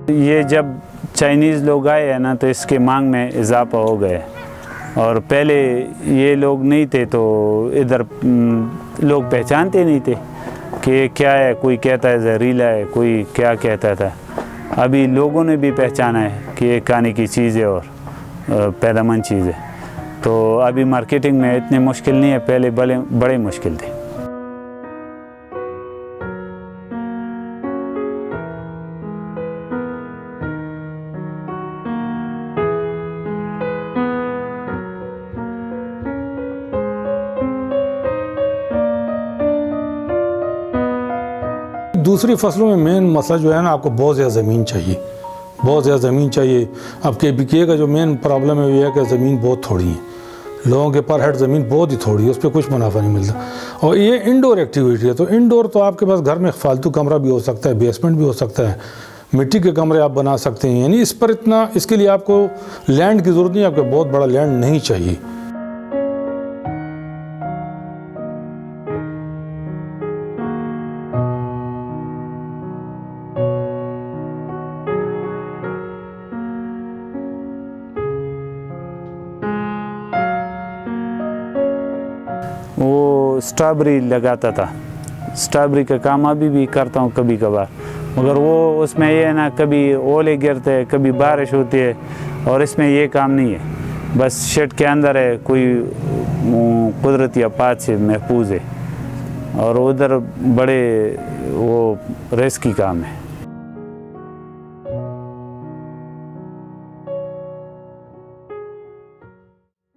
ये जब चाइनीज़ लोग आए हैं ना तो इसके मांग में इजाफा हो गया, और पहले ये लोग नहीं थे तो इधर लोग पहचानते नहीं थे कि क्या है। कोई कहता है जहरीला है, कोई क्या कहता था। अभी लोगों ने भी पहचाना है कि ये खाने की चीज़ है और पैदामंद चीज़ है। तो अभी मार्केटिंग में इतनी मुश्किल नहीं है, पहले बड़े मुश्किल थे। दूसरी फसलों में मेन मसला जो है ना, आपको बहुत ज़्यादा ज़मीन चाहिए, बहुत ज़्यादा ज़मीन चाहिए। अब KPK का जो मेन प्रॉब्लम है ये है कि ज़मीन बहुत थोड़ी है, लोगों के पर हेड ज़मीन बहुत ही थोड़ी है, उस पर कुछ मुनाफा नहीं मिलता। और ये इंडोर एक्टिविटी है, तो इंडोर तो आपके पास घर में फालतू कमरा भी हो सकता है, बेसमेंट भी हो सकता है, मिट्टी के कमरे आप बना सकते हैं। यानी इस पर इतना, इसके लिए आपको लैंड की ज़रूरत नहीं है, आपको बहुत बड़ा लैंड नहीं चाहिए। वो स्ट्रॉबेरी लगाता था, स्ट्रॉबेरी का काम अभी भी करता हूँ कभी कभार, मगर वो उसमें ये है ना, कभी ओले गिरते हैं, कभी बारिश होती है, और इसमें ये काम नहीं है। बस शेड के अंदर है, कोई कुदरती आफत से महफूज है, और उधर बड़े वो रिस्की काम है।